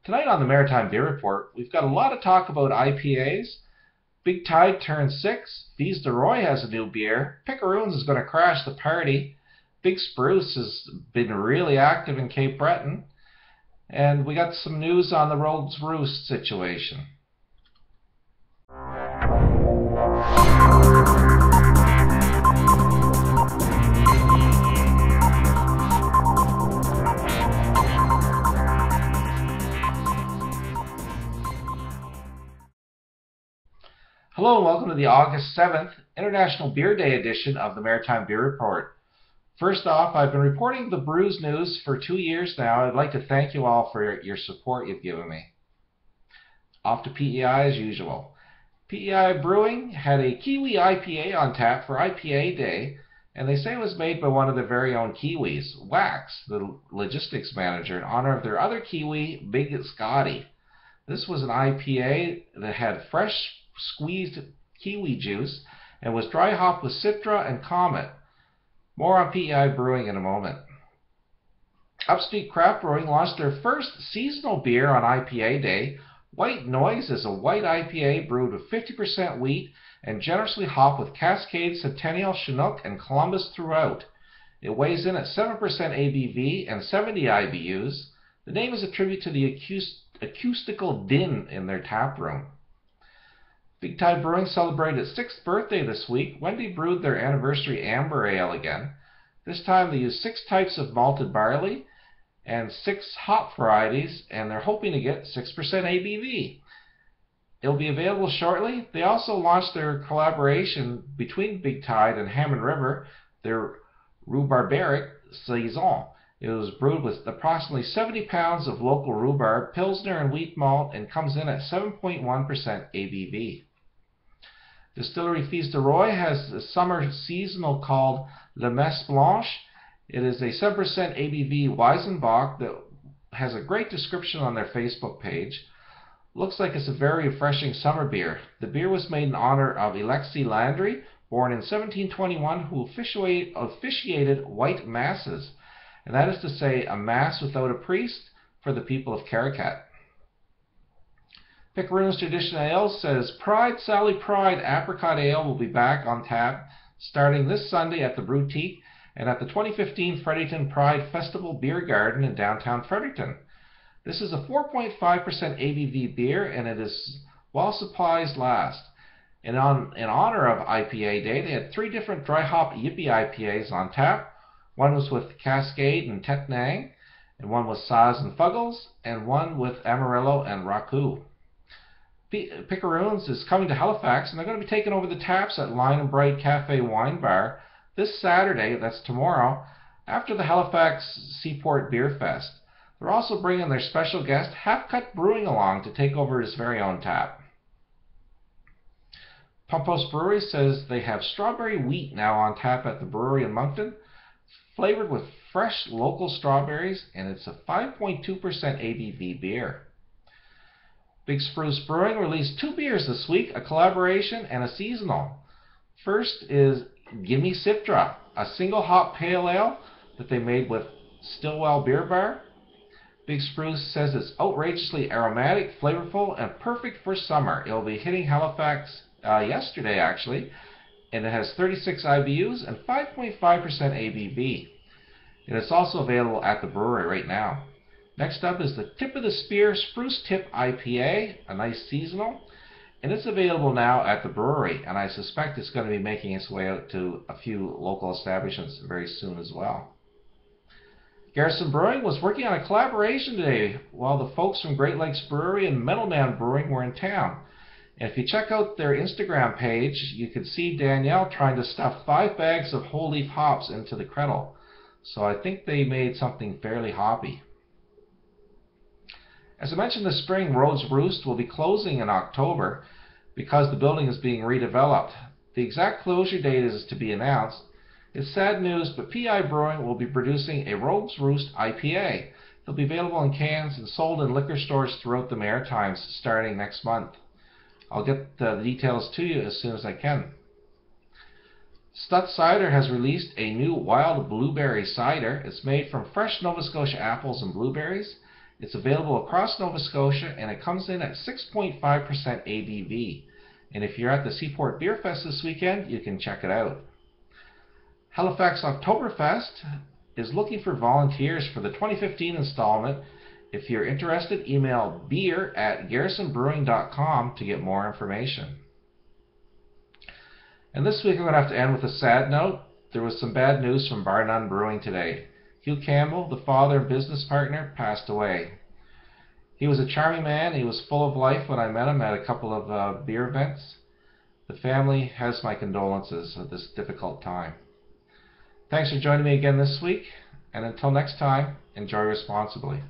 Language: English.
Tonight on the Maritime Beer Report, we've got a lot of talk about IPAs. Big Tide turned 6. Fies de Roy has a new beer. Picaroons is going to crash the party. Big Spruce has been really active in Cape Breton. And we got some news on the Rogues Roost situation. Hello and welcome to the August 7th International Beer Day edition of the Maritime Beer Report. First off, I've been reporting the brews news for 2 years now. I'd like to thank you all for your support you've given me. Off to PEI as usual. PEI Brewing had a Kiwi IPA on tap for IPA Day, and they say it was made by one of their very own Kiwis, Wax, the logistics manager, in honor of their other Kiwi, Big Scotty. This was an IPA that had fresh squeezed kiwi juice and was dry hopped with Citra and Comet. More on PEI Brewing in a moment. Upstreet Craft Brewing launched their first seasonal beer on IPA Day. White Noize is a white IPA brewed with 50% wheat and generously hopped with Cascade, Centennial, Chinook and Columbus throughout. It weighs in at 7% ABV and 70 IBUs. The name is a tribute to the acoustical din in their tap room. Big Tide Brewing celebrated its 6th birthday this week. Wendy brewed their anniversary amber ale again. This time they used 6 types of malted barley and 6 hop varieties, and they're hoping to get 6% ABV. It'll be available shortly. They also launched their collaboration between Big Tide and Hammond River, their Rhubarbaric Saison. It was brewed with approximately 70 pounds of local rhubarb, pilsner and wheat malt, and comes in at 7.1% ABV. Distillery Fies de Roy has a summer seasonal called La Messe Blanche. It is a 7% ABV Weizenbock that has a great description on their Facebook page. Looks like it's a very refreshing summer beer. The beer was made in honor of Alexis Landry, born in 1721, who officiated white masses. And that is to say, a mass without a priest for the people of Caracat. Picaroons Traditional Ale says Pride Sally Pride Apricot Ale will be back on tap starting this Sunday at the Boutique and at the 2015 Fredericton Pride Festival Beer Garden in downtown Fredericton. This is a 4.5% ABV beer, and it is while supplies last. And in honor of IPA Day, they had 3 different dry hop Yippie IPAs on tap. One was with Cascade and Tettnang, and one with Saz and Fuggles, and one with Amarillo and Raku. Picaroons is coming to Halifax, and they're going to be taking over the taps at Line and Bright Cafe Wine Bar this Saturday, that's tomorrow, after the Halifax Seaport Beer Fest. They're also bringing their special guest, Half Cut Brewing, along to take over his very own tap. Pompos Brewery says they have strawberry wheat now on tap at the brewery in Moncton, flavored with fresh local strawberries, and it's a 5.2% ABV beer. Big Spruce Brewing released 2 beers this week, a collaboration and a seasonal. First is Gimme Citra, a single hop pale ale that they made with Stillwell Beer Bar. Big Spruce says it's outrageously aromatic, flavorful, and perfect for summer. It'll be hitting Halifax yesterday actually, and it has 36 IBUs and 5.5% ABV. And it's also available at the brewery right now. Next up is the Tip of the Spear Spruce Tip IPA, a nice seasonal, and it's available now at the brewery, and I suspect it's going to be making its way out to a few local establishments very soon as well. Garrison Brewing was working on a collaboration today while the folks from Great Lakes Brewery and Meadowman Brewing were in town. And if you check out their Instagram page, you can see Danielle trying to stuff 5 bags of whole leaf hops into the Kretel. So I think they made something fairly hoppy. As I mentioned this spring, Rogues Roost will be closing in October because the building is being redeveloped. The exact closure date is to be announced. It's sad news, but PEI Brewing will be producing a Rogues Roost IPA. They'll be available in cans and sold in liquor stores throughout the Maritimes starting next month. I'll get the details to you as soon as I can. Stutz Cider has released a new wild blueberry cider. It's made from fresh Nova Scotia apples and blueberries. It's available across Nova Scotia, and it comes in at 6.5% ABV. And if you're at the Seaport Beer Fest this weekend, you can check it out. Halifax Oktoberfest is looking for volunteers for the 2015 installment. If you're interested, email beer@garrisonbrewing.com to get more information. And this week I'm going to have to end with a sad note. There was some bad news from Bar None Brewing today. Hugh Campbell, the father and business partner, passed away. He was a charming man. He was full of life when I met him at a couple of beer events. The family has my condolences at this difficult time. Thanks for joining me again this week, and until next time, enjoy responsibly.